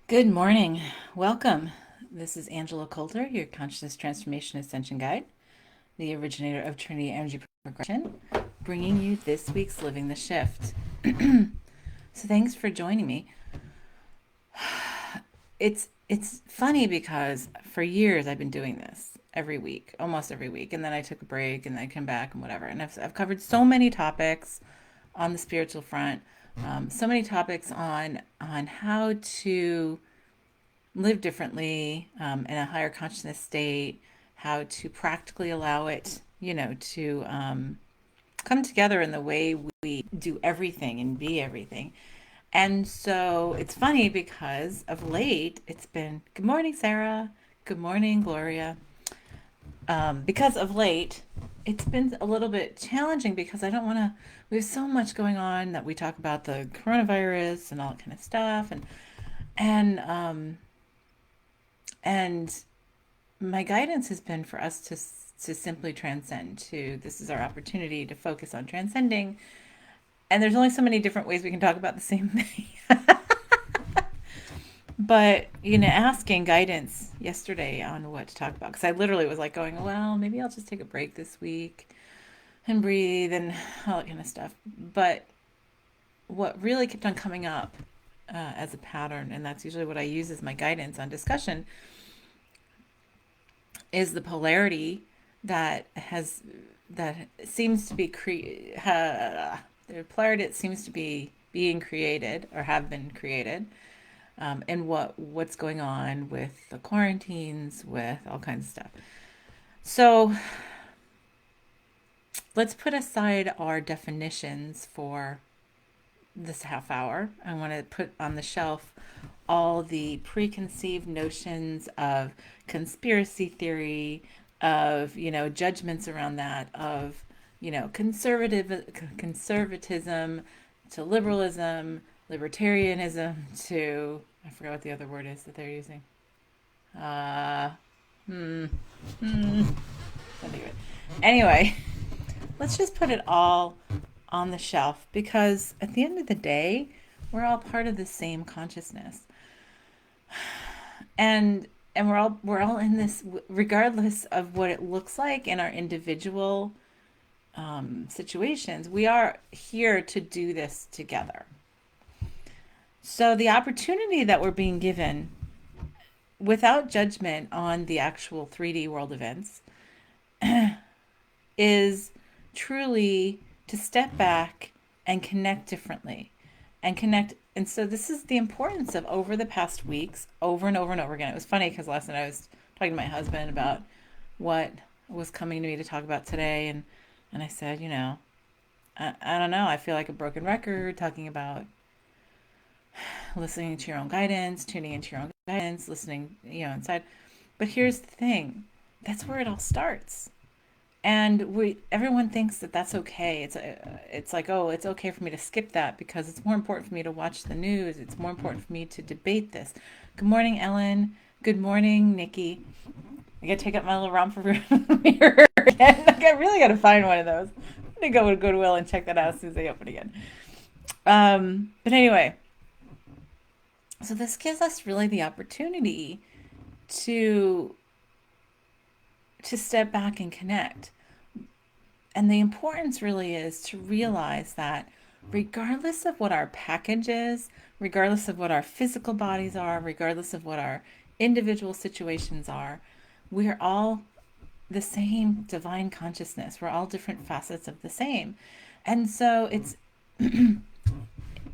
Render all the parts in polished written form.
Good morning. Welcome. This is Angela Coulter, your Consciousness Transformation Ascension Guide, the originator of Trinity Energy Progression, bringing you this week's Living the Shift. So thanks for joining me. It's funny because for years I've been doing this every week, almost every week, and then I took a break and then I come back and whatever. And I've covered so many topics on the spiritual front, so many topics on how to live differently, in a higher consciousness state, how to practically allow it, to come together in the way we do everything and be everything. And so it's funny because of late, it's been good morning, Sarah. Good morning, Gloria. Because of late, it's been a little bit challenging because I don't want to. We have so much going on that we talk about the coronavirus and all that kind of stuff, and and my guidance has been for us to simply transcend. To This is our opportunity to focus on transcending, and there's only so many different ways we can talk about the same thing. But asking guidance yesterday on what to talk about, because I literally was like going, well, maybe I'll just take a break this week and breathe and all that kind of stuff. But what really kept on coming up, as a pattern, and that's usually what I use as my guidance on discussion, is the polarity that seems to be the polarity that seems to be being created or have been created, and what's going on with the quarantines, with all kinds of stuff. So let's put aside our definitions for this half hour. I want to put on the shelf all the preconceived notions of conspiracy theory, of judgments around that, of conservatism to liberalism, libertarianism to, I forgot what the other word is that they're using. Uh, hmm, hmm, Anyway, let's just put it all on the shelf because at the end of the day, we're all part of the same consciousness. And we're all in this regardless of what it looks like in our individual situations. We are here to do this together. So the opportunity that we're being given without judgment on the actual 3D world events is truly to step back and connect differently and connect. And so this is the importance of, over the past weeks, over and over and over again. It was funny because last night I was talking to my husband about what was coming to me to talk about today, and I said, I don't know, I feel like a broken record talking about listening to your own guidance, tuning into your own guidance, listening, inside. But here's the thing, that's where it all starts. And everyone thinks that that's okay. It's like, oh, it's okay for me to skip that because it's more important for me to watch the news. It's more important for me to debate this. Good morning, Ellen. Good morning, Nikki. I gotta take up my little romper mirror again. I really gotta find one of those. I'm gonna go to Goodwill and check that out as soon as they open again. But anyway, so this gives us really the opportunity to step back and connect. And the importance really is to realize that regardless of what our package is, regardless of what our physical bodies are, regardless of what our individual situations are, we're all the same divine consciousness. We're all different facets of the same. And so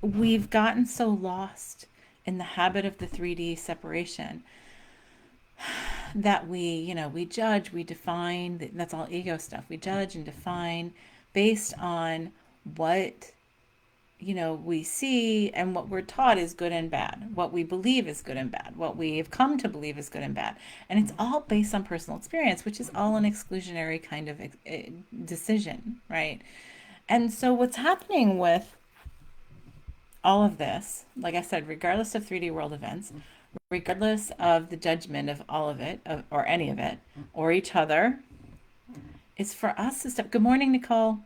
we've gotten so lost in the habit of the 3D separation that we judge, we define. That's all ego stuff. We judge and define based on what we see and what we're taught is good and bad, what we believe is good and bad, what we've come to believe is good and bad. And it's all based on personal experience, which is all an exclusionary kind of decision, right? And so what's happening with all of this, like I said, regardless of 3D world events, regardless of the judgment of all of it, or any of it, or each other, it's for us to step. Good morning, Nicole.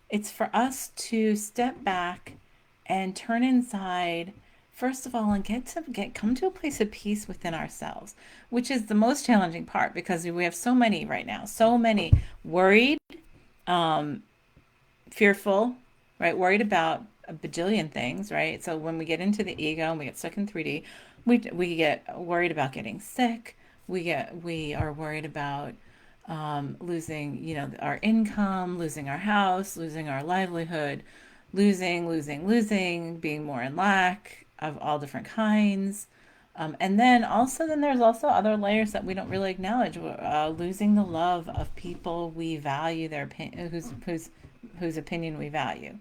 It's for us to step back and turn inside, first of all, and get come to a place of peace within ourselves, which is the most challenging part because we have so many right now, so many worried, um, fearful, right? Worried about a bajillion things, right? So when we get into the ego and we get stuck in 3D, we get worried about getting sick. We are worried about losing, our income, losing our house, losing our livelihood, losing, being more in lack of all different kinds. And then there's also other layers that we don't really acknowledge. Losing the love of people we value, their opinion, whose opinion we value,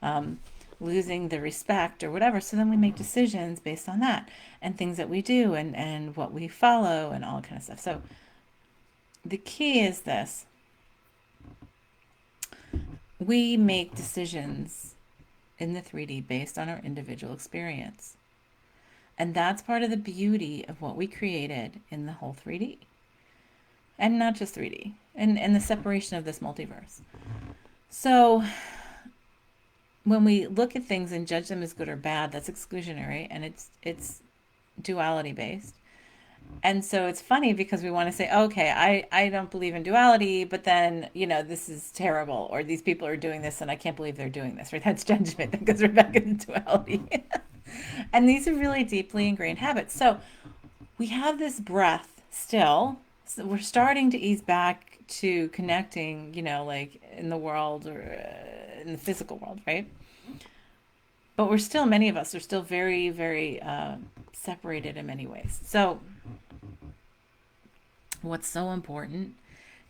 um, losing the respect or whatever. So then we make decisions based on that and things that we do and what we follow and all kind of stuff. So the key is this: we make decisions in the 3D based on our individual experience. And that's part of the beauty of what we created in the whole 3D. And not just 3D, and the separation of this multiverse. So when we look at things and judge them as good or bad, that's exclusionary and it's duality based. And so it's funny because we want to say, okay, I don't believe in duality, but then, this is terrible, or these people are doing this and I can't believe they're doing this, right? That's judgment that goes right back into duality. And these are really deeply ingrained habits. So we have this breath still. So we're starting to ease back to connecting, like in the world or in the physical world, right? But many of us are still very, very separated in many ways. So what's so important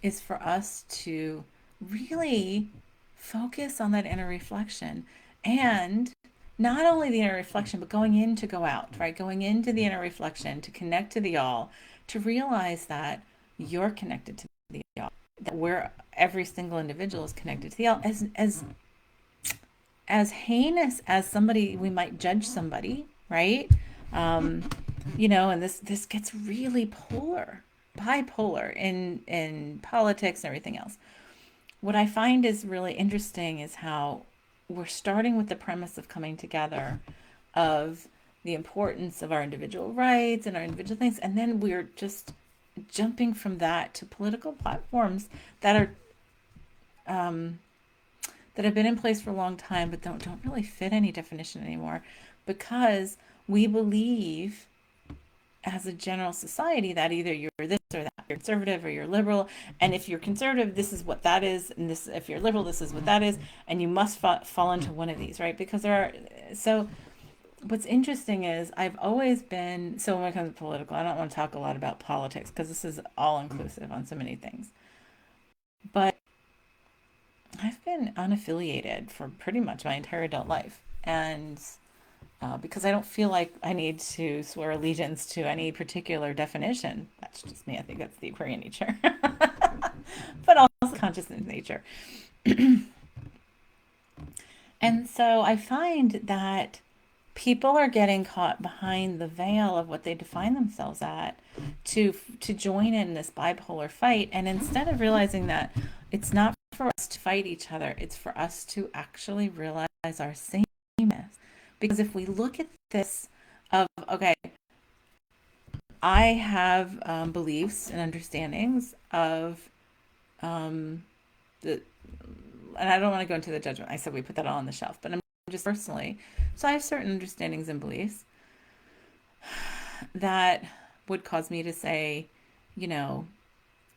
is for us to really focus on that inner reflection, and not only the inner reflection, but going in to go out, right? Going into the inner reflection to connect to the all, to realize that you're connected to the all, that every single individual is connected to the all. As heinous as somebody, we might judge somebody, right? Um, and this gets really bipolar in politics and everything else. What I find is really interesting is how we're starting with the premise of coming together, of the importance of our individual rights and our individual things, and then we're just jumping from that to political platforms that are that have been in place for a long time but don't really fit any definition anymore, because we believe as a general society that either you're this or that, you're conservative or you're liberal, and if you're conservative, this is what that is, and this, if you're liberal, this is what that is, and you must fall into one of these, right? Because so what's interesting is I've always been, so when it comes to political, I don't want to talk a lot about politics because this is all inclusive on so many things, but I've been unaffiliated for pretty much my entire adult life, and because I don't feel like I need to swear allegiance to any particular definition. That's just me. I think that's the Aquarian nature, but also consciousness nature. And so I find that people are getting caught behind the veil of what they define themselves at, to join in this bipolar fight, and instead of realizing that it's not for us to fight each other, it's for us to actually realize our sameness. Because if we look at this of, okay, I have beliefs and understandings of um, the, and I don't want to go into the judgment. I said we put that all on the shelf, but I'm just personally. So I have certain understandings and beliefs that would cause me to say, you know,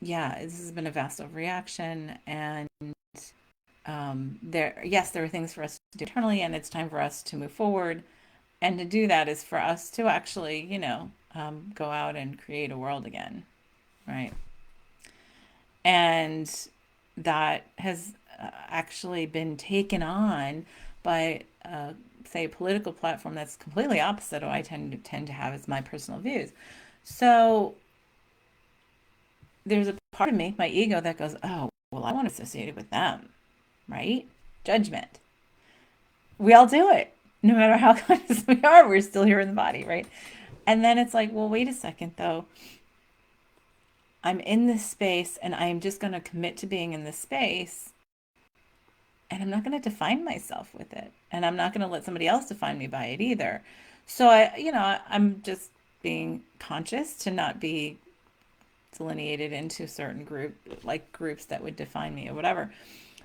yeah, this has been a vast overreaction, and there are things for us to do internally, and it's time for us to move forward. And to do that is for us to actually, go out and create a world again, right? And that has actually been taken on by, say, a political platform that's completely opposite of what I tend to have as my personal views. So there's a part of me, my ego, that goes, oh, well, I want to associate with them, right? Judgment. We all do it. No matter how conscious we are, we're still here in the body, right? And then it's like, well, wait a second, though. I'm in this space and I am just going to commit to being in this space, and I'm not going to define myself with it. And I'm not going to let somebody else define me by it either. So I'm just being conscious to not be delineated into certain groups that would define me or whatever.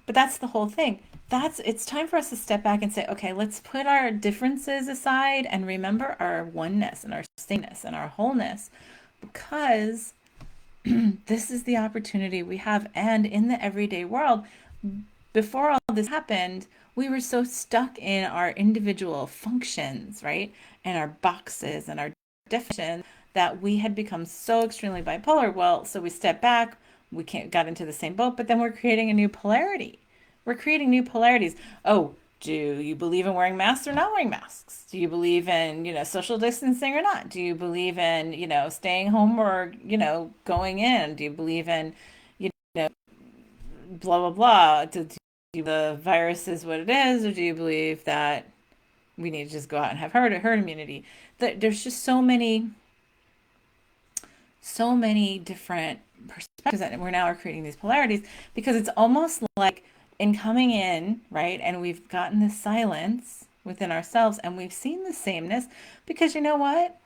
But that's the whole thing. It's time for us to step back and say, okay, let's put our differences aside and remember our oneness and our sameness and our wholeness, because this is the opportunity we have. And in the everyday world, before all this happened, we were so stuck in our individual functions, right? And our boxes and our definitions, that we had become so extremely bipolar. Well, so we stepped back, we can't got into the same boat, but then we're creating a new polarity. We're creating new polarities. Oh, do you believe in wearing masks or not wearing masks? Do you believe in, social distancing or not? Do you believe in, staying home or, going in? Do you believe in, you know, blah, blah, blah? The virus is what it is, or do you believe that we need to just go out and have herd immunity? There's just so many different perspectives that we're now creating these polarities, because it's almost like in coming in, right? And we've gotten this silence within ourselves and we've seen the sameness, because you know what?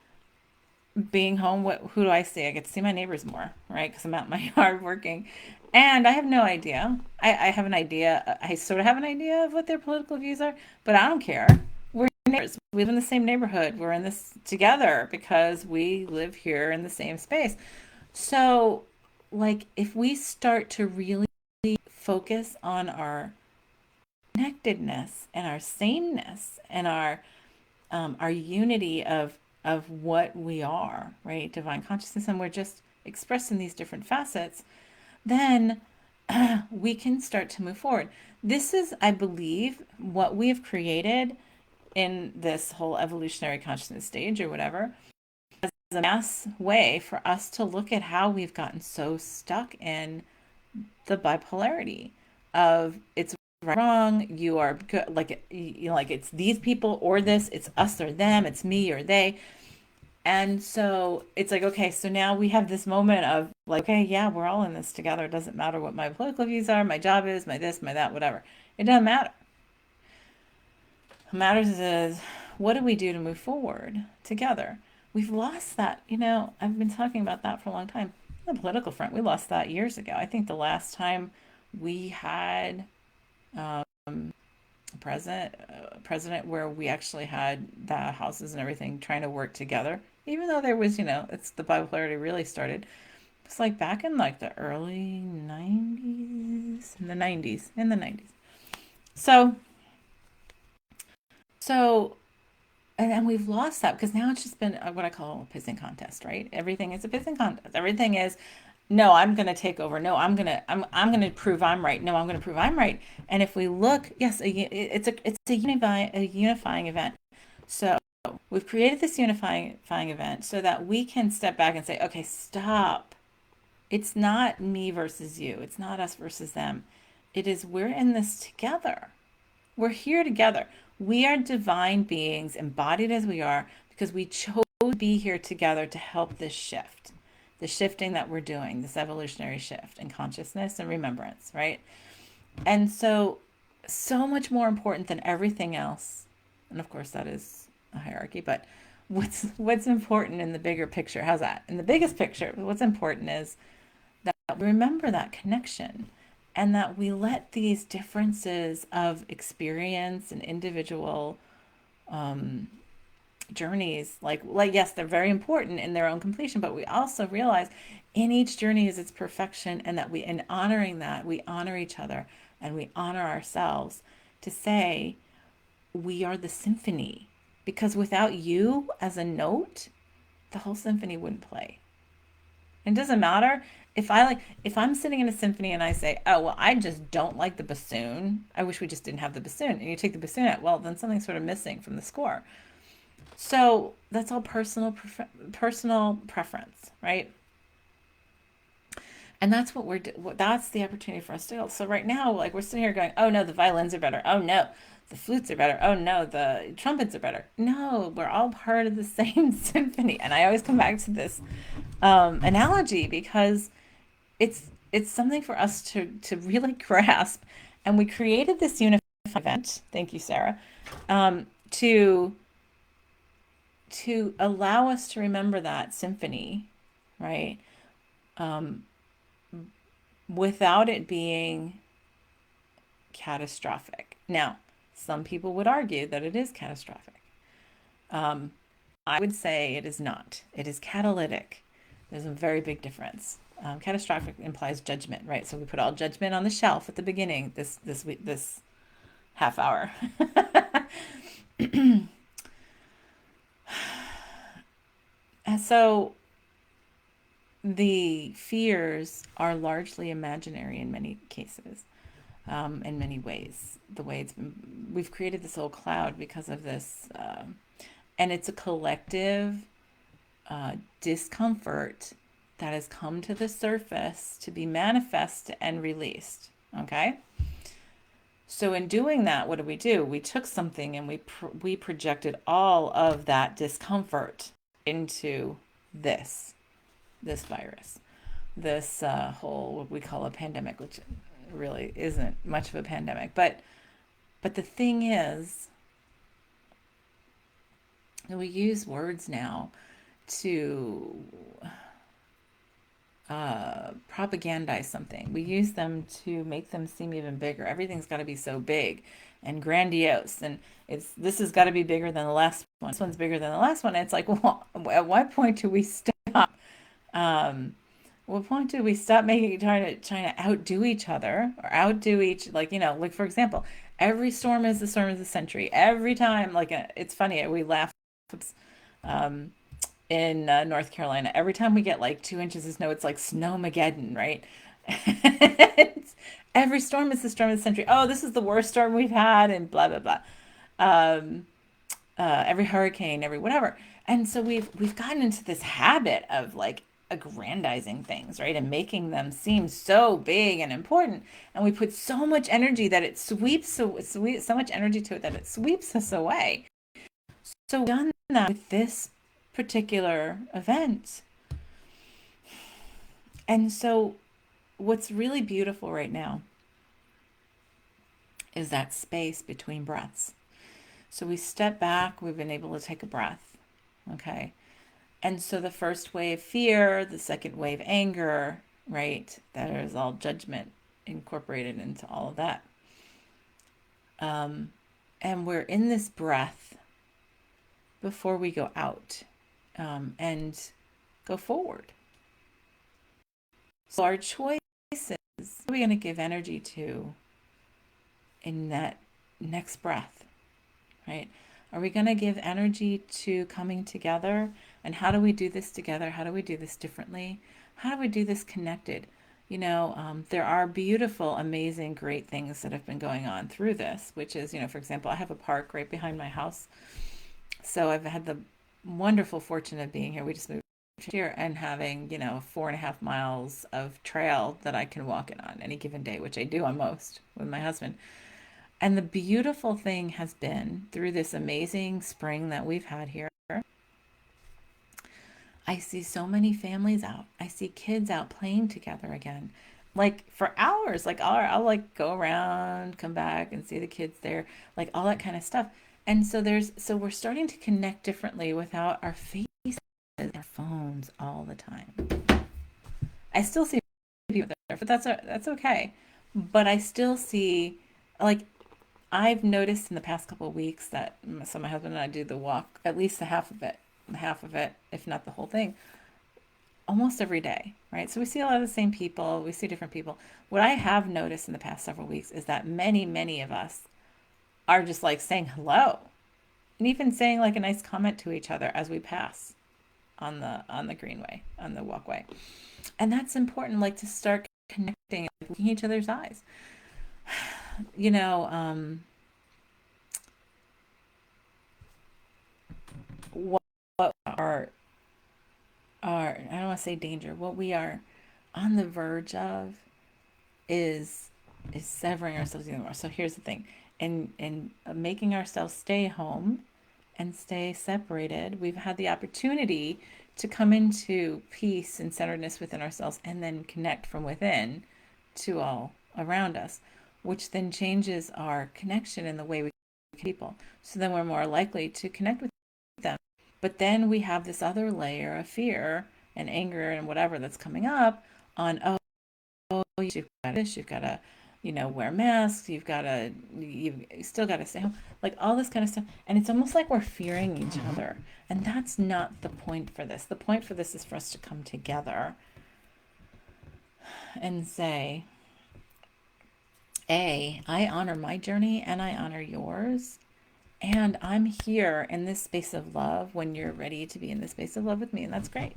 Being home, who do I see? I get to see my neighbors more, right? Because I'm out in my yard working. And I have no idea. I have an idea. I sort of have an idea of what their political views are, but I don't care. We're neighbors. We live in the same neighborhood. We're in this together because we live here in the same space. So, like, if we start to really focus on our connectedness and our sameness and our unity of what we are, right? Divine consciousness, and we're just expressing these different facets, then we can start to move forward. This is, I believe, what we have created in this whole evolutionary consciousness stage or whatever, as a mass way for us to look at how we've gotten so stuck in the bipolarity of it's right, wrong, you are good, like it's these people or this, it's us or them, it's me or they. And so it's like, okay, so now we have this moment of like, okay, yeah, we're all in this together. It doesn't matter what my political views are, my job is, my this, my that, whatever. It doesn't matter. What matters is, what do we do to move forward together? We've lost that. I've been talking about that for a long time. The political front, we lost that years ago. I think the last time we had um, a president where we actually had the houses and everything trying to work together, even though there was, it's the bipolarity really started. It's like back in like the early 90s, in the 90s. So, so and then we've lost that because now it's just been what I call a pissing contest, right? Everything is a pissing contest. Everything is, no, I'm going to take over. No, I'm going to prove I'm right. No, I'm going to prove I'm right. And if we look, yes, it's a unifying event. So we've created this unifying event so that we can step back and say, okay, stop. It's not me versus you. It's not us versus them. It is, we're in this together. We're here together. We are divine beings, embodied as we are, because we chose to be here together to help this shift, the shifting that we're doing, this evolutionary shift in consciousness and remembrance, right? And so much more important than everything else. And of course, that is a hierarchy, but what's important in the bigger picture? How's that? In the biggest picture, what's important is that we remember that connection, and that we let these differences of experience and individual um, journeys, like yes, they're very important in their own completion, but we also realize in each journey is its perfection, and that in honoring that, we honor each other and we honor ourselves to say we are the symphony, because without you as a note, the whole symphony wouldn't play. It doesn't matter if I'm sitting in a symphony and I say, "Oh, well, I just don't like the bassoon. I wish we just didn't have the bassoon." And you take the bassoon out, well, then something's sort of missing from the score. So that's all personal preference, right? And that's that's the opportunity for us to go. So right now, like, we're sitting here going, "Oh no, the violins are better. Oh no, the flutes are better. Oh no, the trumpets are better." No, we're all part of the same symphony. And I always come back to this analogy, because it's something for us to really grasp. And we created this unified event. Thank you, Sarah. To to allow us to remember that symphony, right? Um, without it being catastrophic. Now, some people would argue that it is catastrophic. Um, I would say it is not. It is catalytic. There's a very big difference. Catastrophic implies judgment, right? So we put all judgment on the shelf at the beginning. This half hour. And so the fears are largely imaginary in many cases, in many ways. The way we've created this whole cloud because of this, and it's a collective discomfort that has come to the surface to be manifest and released. Okay. So in doing that, what did we do? We took something and we projected all of that discomfort into this this virus, this whole what we call a pandemic, which really isn't much of a pandemic. But the thing is, we use words now to propagandize something. We use them to make them seem even bigger. Everything's got to be so big and grandiose, and this has got to be bigger than the last one. This one's bigger than the last one. And it's like, well, at what point do we stop? Um, what point do we stop making trying to outdo each other or outdo each like for example, every storm is the storm of the century. Every time, it's funny, we laugh. Um, in North Carolina. Every time we get like 2 inches of snow, it's like snowmageddon, right? Every storm is the storm of the century. Oh, this is the worst storm we've had, and blah blah blah. Um, every hurricane, every whatever. And so we've gotten into this habit of like aggrandizing things, right, and making them seem so big and important. And we put so much energy that it sweeps so much energy to it that it sweeps us away. So we've done that with this particular event. And so what's really beautiful right now is that space between breaths. So we step back, we've been able to take a breath. Okay. And so the first wave, fear, the second wave, anger, right? That is all judgment incorporated into all of that. And we're in this breath before we go out and go forward. So our choices, what are we going to give energy to in that next breath, right? Are we going to give energy to coming together? And how do we do this together? How do we do this differently? How do we do this connected? There are beautiful, amazing, great things that have been going on through this, which is, for example, I have a park right behind my house. So I've had the wonderful fortune of being here. We just moved here and having 4.5 miles of trail that I can walk in on any given day, which I do on most with my husband. And the beautiful thing has been through this amazing spring that we've had here, I see so many families out. I see kids out playing together again, like for hours. Like I'll like go around, come back and see the kids there, like all that kind of stuff. And so we're starting to connect differently without our faces, our phones all the time. I still see people there, but that's okay. But I still see, like, I've noticed in the past couple of weeks that so my husband and I do the walk, at least half of it, if not the whole thing, almost every day, right? So we see a lot of the same people, we see different people. What I have noticed in the past several weeks is that many of us are just like saying hello and even saying like a nice comment to each other as we pass on the greenway, on the walkway. And that's important, like to start connecting, looking each other's eyes. You know, what are I don't want to say danger. What we are on the verge of is severing ourselves even more. So here's the thing: in making ourselves stay home and stay separated, we've had the opportunity to come into peace and centeredness within ourselves, and then connect from within to all around us, which then changes our connection in the way we connect with people. So then we're more likely to connect with them. But then we have this other layer of fear and anger and whatever that's coming up on, oh, you've got this, you've got to, wear masks, you've still got to stay home, like all this kind of stuff. And it's almost like we're fearing each other. And that's not the point for this. The point for this is for us to come together and say, I honor my journey and I honor yours. And I'm here in this space of love when you're ready to be in this space of love with me. And that's great.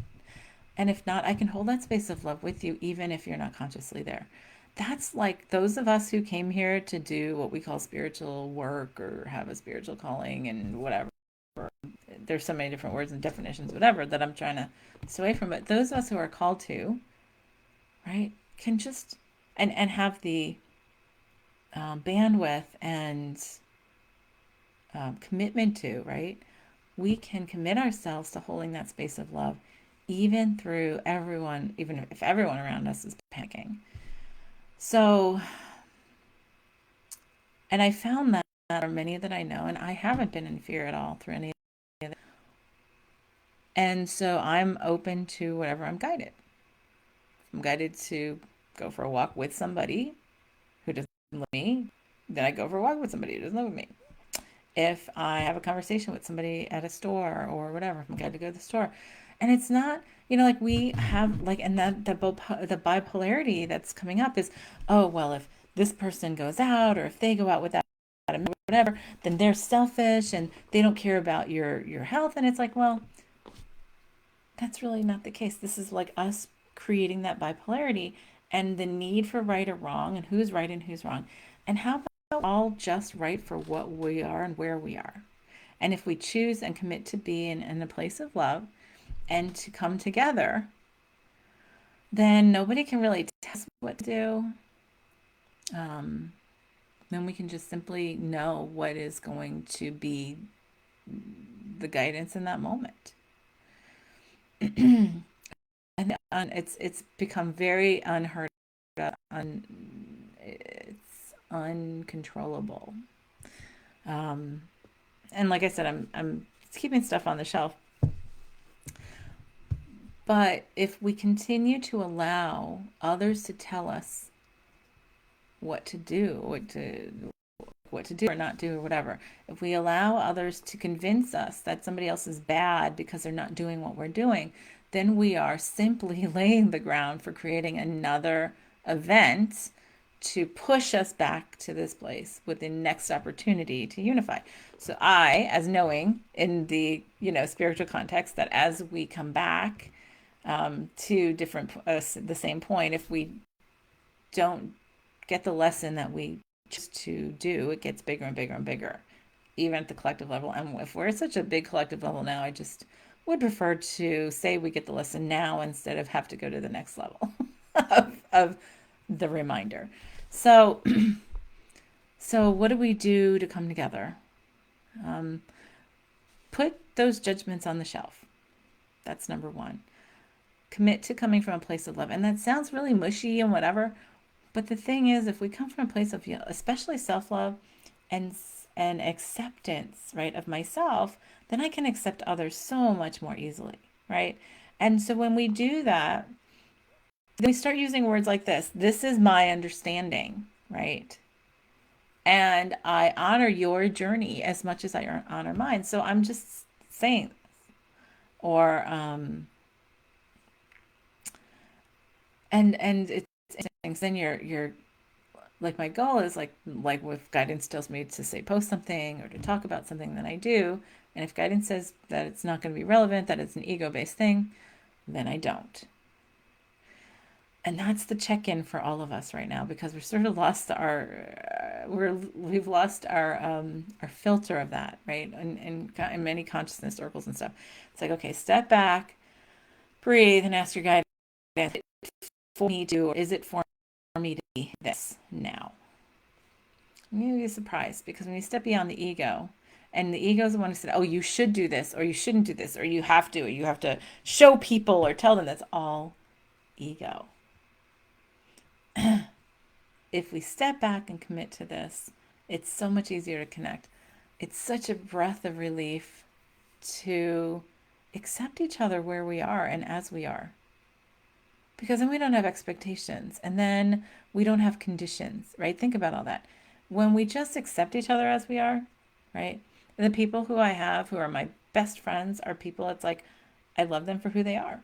And if not, I can hold that space of love with you, even if you're not consciously there. That's like those of us who came here to do what we call spiritual work or have a spiritual calling and whatever. There's so many different words and definitions, whatever, that I'm trying to stay away from. But those of us who are called to, right, can just, and have the bandwidth and commitment to, right? We can commit ourselves to holding that space of love even through everyone, even if everyone around us is panicking. So, and I found that for many that I know, and I haven't been in fear at all through any of it. And so I'm open to whatever I'm guided. I'm guided to go for a walk with somebody who doesn't love me, then I go for a walk with somebody who doesn't love me. If I have a conversation with somebody at a store or whatever, I'm guided to go to the store. And it's not, like we have like, and that the bipolarity that's coming up is, oh, well, if this person goes out or if they go out without whatever, then they're selfish and they don't care about your health. And it's like, well, that's really not the case. This is like us creating that bipolarity and the need for right or wrong and who's right and who's wrong. And how about all just right for what we are and where we are? And if we choose and commit to be in a place of love and to come together, then nobody can really tell us what to do. Then we can just simply know what is going to be the guidance in that moment. And it's become very unheard of, it's uncontrollable. And like I said, I'm keeping stuff on the shelf. But if we continue to allow others to tell us what to do, what to do or not do or whatever, if we allow others to convince us that somebody else is bad because they're not doing what we're doing, then we are simply laying the ground for creating another event to push us back to this place with the next opportunity to unify. So I, as knowing in the spiritual context that as we come back to different the same point, if we don't get the lesson that we just to do, it gets bigger and bigger and bigger, even at the collective level. And if we're at such a big collective level now, I just would prefer to say we get the lesson now instead of have to go to the next level of the reminder. So, so what do we do to come together? Put those judgments on the shelf. That's number one. Commit to coming from a place of love. And that sounds really mushy and whatever. But the thing is, if we come from a place of, especially self-love and acceptance, right, of myself, then I can accept others so much more easily, right? And so when we do that, we start using words like this is my understanding, right? And I honor your journey as much as I honor mine. So I'm just saying, or and it's then you're like, my goal is like if guidance tells me to say post something or to talk about something, then I do. And if guidance says that it's not going to be relevant, that it's an ego-based thing, then I don't. And that's the check-in for all of us right now, because we're sort of lost we've lost our filter of that, right? In many consciousness circles and stuff. It's like, okay, step back, breathe, and ask your guidance, is it for me to, or is it for me to be this now? I'm going to be surprised, because when you step beyond the ego, and the ego is the one who said, oh, you should do this, or you shouldn't do this, or you have to show people or tell them, that's all ego. If we step back and commit to this, it's so much easier to connect. It's such a breath of relief to accept each other where we are and as we are. Because then we don't have expectations and then we don't have conditions, right? Think about all that. When we just accept each other as we are, right? And the people who I have who are my best friends are people it's like I love them for who they are.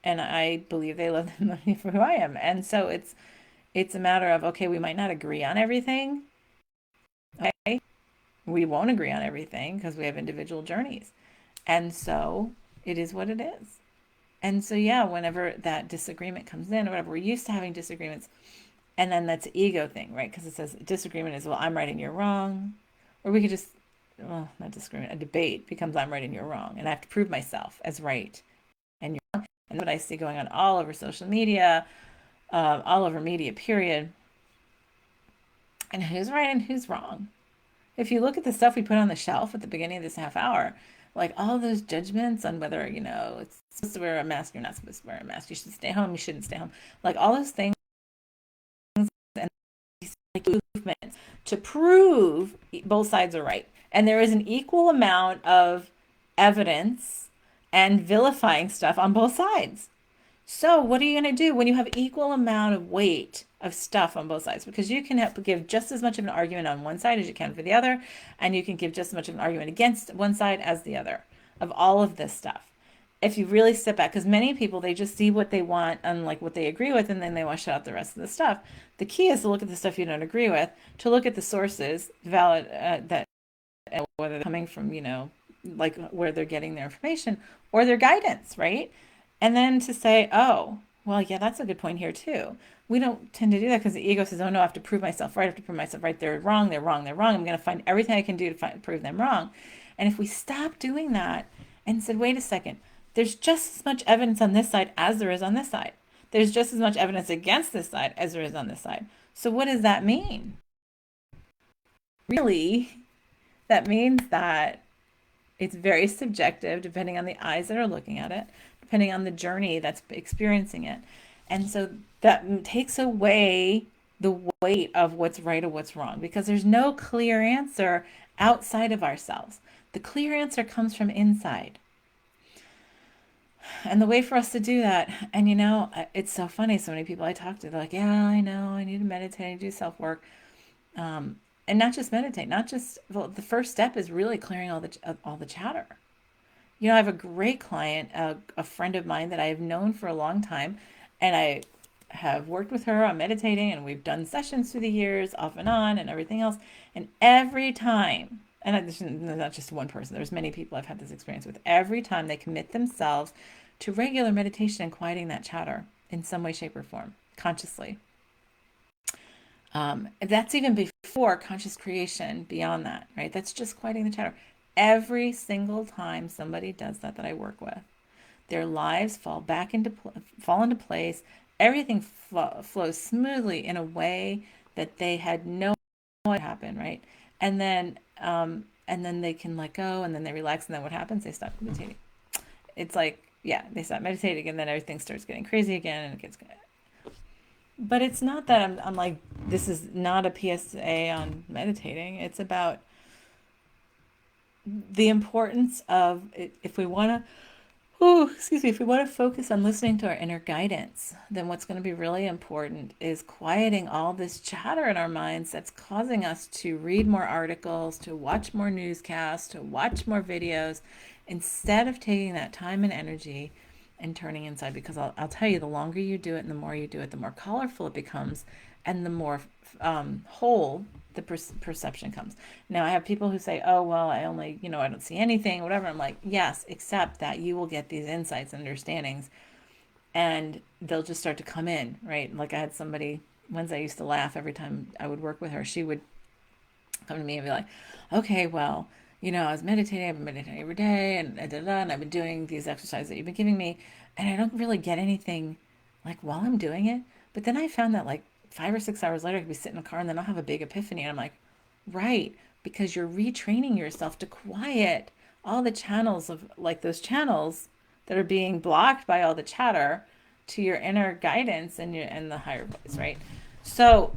And I believe they love me for who I am. And so it's a matter of okay, we might not agree on everything. Okay. We won't agree on everything because we have individual journeys. And so it is what it is. And so yeah, whenever that disagreement comes in or whatever, we're used to having disagreements. And then that's an ego thing, right? Because it says disagreement is, well, I'm right and you're wrong. Or we could just, well, not disagreement, a debate becomes I'm right and you're wrong. And I have to prove myself as right and you're wrong. And what I see going on all over social media, all over media, period. And who's right and who's wrong? If you look at the stuff we put on the shelf at the beginning of this half hour, like all those judgments on whether, it's supposed to wear a mask, you're not supposed to wear a mask, you should stay home, you shouldn't stay home, like all those things and these like movements to prove both sides are right. And there is an equal amount of evidence and vilifying stuff on both sides. So what are you going to do when you have equal amount of weight of stuff on both sides? Because you can give just as much of an argument on one side as you can for the other, and you can give just as much of an argument against one side as the other of all of this stuff. If you really step back, because many people they just see what they want and like what they agree with, and then they want to shut out the rest of the stuff. The key is to look at the stuff you don't agree with, to look at the sources, valid that whether they're coming from like where they're getting their information or their guidance, right? And then to say, oh, well, yeah, that's a good point here too. We don't tend to do that because the ego says, oh no, I have to prove myself right. I have to prove myself right. They're wrong. They're wrong. They're wrong. I'm going to find everything I can do to prove them wrong. And if we stop doing that and said, wait a second, there's just as much evidence on this side as there is on this side. There's just as much evidence against this side as there is on this side. So what does that mean? Really, that means that it's very subjective depending on the eyes that are looking at it, depending on the journey that's experiencing it. And so that takes away the weight of what's right or what's wrong because there's no clear answer outside of ourselves. The clear answer comes from inside. And the way for us to do that, and it's so funny. So many people I talk to, they're like, yeah, I know, I need to meditate, I need to do self work. And not just meditate, not just, well, the first step is really clearing all the chatter. I have a great client, a friend of mine that I have known for a long time, and I have worked with her on meditating, and we've done sessions through the years, off and on, and everything else. And every time, and there's not just one person, there's many people I've had this experience with, every time they commit themselves to regular meditation and quieting that chatter in some way, shape, or form, consciously. That's even before conscious creation, beyond that, right? That's just quieting the chatter. Every single time somebody does that I work with, their lives fall into place. Everything flows smoothly in a way that they had no idea what happened, right? And then they can let go, and then they relax, and then what happens? They stop meditating. It's like, yeah, they stop meditating, and then everything starts getting crazy again, and it gets. But it's not that I'm like, this is not a PSA on meditating. It's about the importance of if we want to, oh, excuse me, if we want to focus on listening to our inner guidance, then what's going to be really important is quieting all this chatter in our minds that's causing us to read more articles, to watch more newscasts, to watch more videos, instead of taking that time and energy and turning inside. Because I'll tell you, the longer you do it and the more you do it, the more colorful it becomes and the more whole the perception comes. Now, I have people who say, oh, well, I only, I don't see anything, whatever. I'm like, yes, except that you will get these insights and understandings and they'll just start to come in, right? Like I had somebody, once I used to laugh every time I would work with her, she would come to me and be like, okay, well, I was meditating, I've been meditating every day and and I've been doing these exercises that you've been giving me, and I don't really get anything like while I'm doing it. But then I found that like 5 or 6 hours later, I could be sitting in the car and then I'll have a big epiphany. And I'm like, right, because you're retraining yourself to quiet all the channels of like those channels that are being blocked by all the chatter to your inner guidance and the higher voice, right? So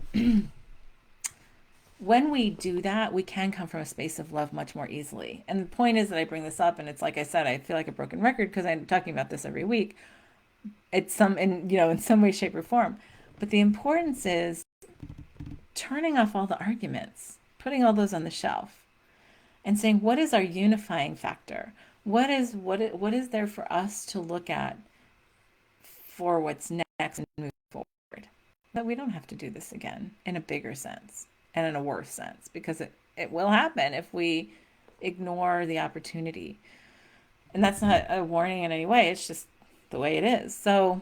when we do that, we can come from a space of love much more easily. And the point is that I bring this up, and it's like I said, I feel like a broken record because I'm talking about this every week. It's some in in some way, shape, or form. But the importance is turning off all the arguments, putting all those on the shelf, and saying what is our unifying factor? What is there for us to look at for what's next and move forward? But we don't have to do this again in a bigger sense and in a worse sense because it will happen if we ignore the opportunity. And that's not a warning in any way. It's just the way it is. So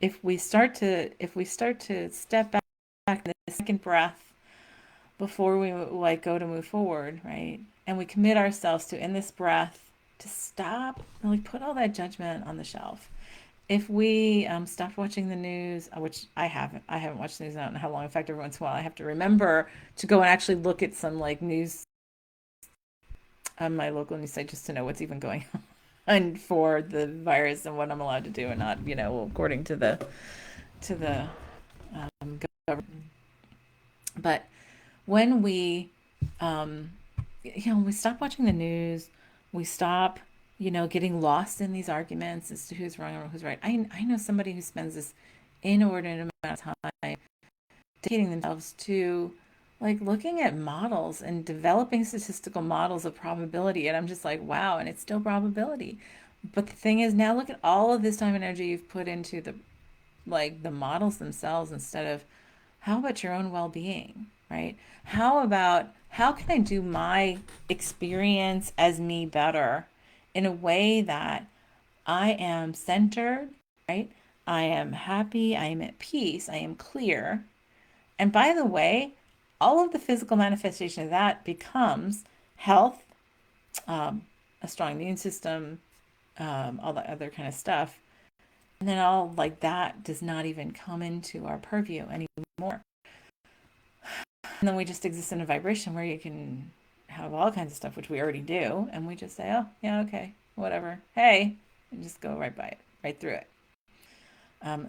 if we start to step back in the second breath before we like go to move forward, right? And we commit ourselves to in this breath to stop and like put all that judgment on the shelf. If we stopped watching the news, which I haven't watched the news. I don't know how long. In fact, every once in a while, I have to remember to go and actually look at some like news on my local news site just to know what's even going on for the virus and what I'm allowed to do and not, according to the government. But when we, um, we stop watching the news, we stop, getting lost in these arguments as to who's wrong or who's right. I know somebody who spends this inordinate amount of time dedicating themselves to like looking at models and developing statistical models of probability. And I'm just like, wow, and it's still probability. But the thing is, now look at all of this time and energy you've put into the models themselves instead of how about your own well-being, right? How can I do my experience as me better in a way that I am centered, right? I am happy, I am at peace, I am clear. And by the way, all of the physical manifestation of that becomes health, um, a strong immune system, all that other kind of stuff. And then all like that does not even come into our purview anymore. And then we just exist in a vibration where you can have all kinds of stuff, which we already do. And we just say, oh, yeah, okay, whatever. Hey, and just go right by it, right through it.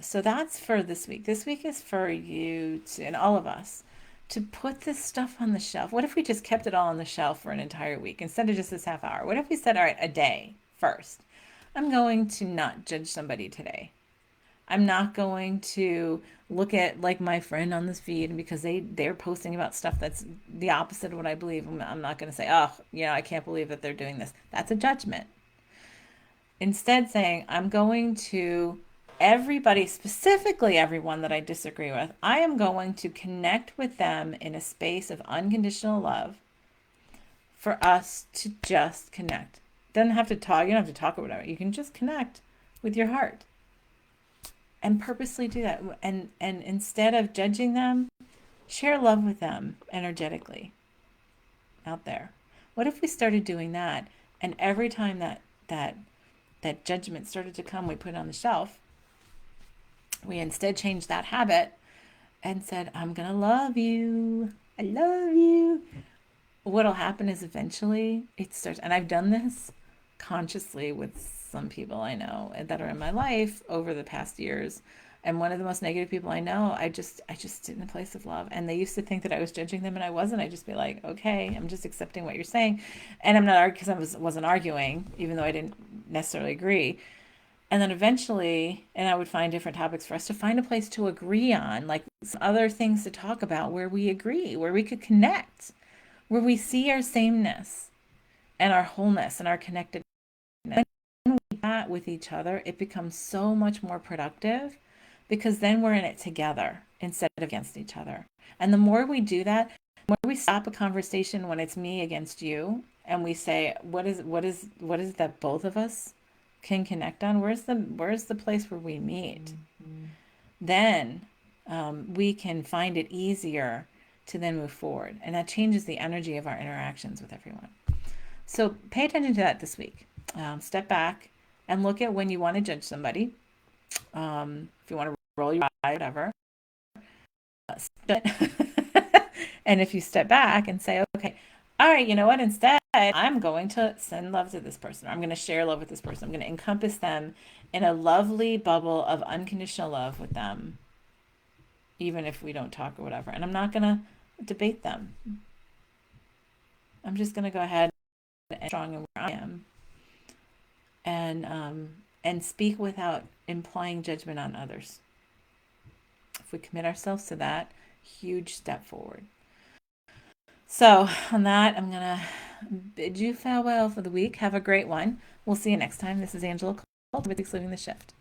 So that's for this week. This week is for you to, and all of us to put this stuff on the shelf. What if we just kept it all on the shelf for an entire week instead of just this half hour? What if we said, all right, a day first? I'm going to not judge somebody today. I'm not going to look at like my friend on this feed because they're posting about stuff that's the opposite of what I believe. I'm not going to say, oh, I can't believe that they're doing this. That's a judgment. Instead, saying, I'm going to everybody, specifically everyone that I disagree with, I am going to connect with them in a space of unconditional love for us to just connect. Doesn't have to talk, you don't have to talk or whatever. You can just connect with your heart and purposely do that. And instead of judging them, share love with them energetically out there. What if we started doing that? And every time that judgment started to come, we put it on the shelf. We instead changed that habit and said, I'm going to love you. I love you. What'll happen is eventually it starts, and I've done this consciously with some people I know that are in my life over the past years. And one of the most negative people I know, I just did in a place of love. And they used to think that I was judging them, and I wasn't. I just be like, okay, I'm just accepting what you're saying, and I'm not arguing because wasn't arguing, even though I didn't necessarily agree. And then eventually, and I would find different topics for us to find a place to agree on, like some other things to talk about where we agree, where we could connect, where we see our sameness and our wholeness and our connectedness. When we do that with each other, it becomes so much more productive because then we're in it together instead of against each other. And the more we do that, the more we stop a conversation when it's me against you and we say, what is that both of us can connect on? Where's the place where we meet? Then we can find it easier to then move forward. And that changes the energy of our interactions with everyone. So pay attention to that this week. Step back and look at when you want to judge somebody. If you want to roll your eye, whatever. And if you step back and say, okay, all right, you know what? Instead, I'm going to send love to this person. I'm going to share love with this person. I'm going to encompass them in a lovely bubble of unconditional love with them, even if we don't talk or whatever. And I'm not going to debate them. I'm just going to go ahead and strong in where I am, and speak without implying judgment on others. If we commit ourselves to that, huge step forward. So, on that, I'm going to bid you farewell for the week. Have a great one. We'll see you next time. This is Angela Coulter with Living the Shift.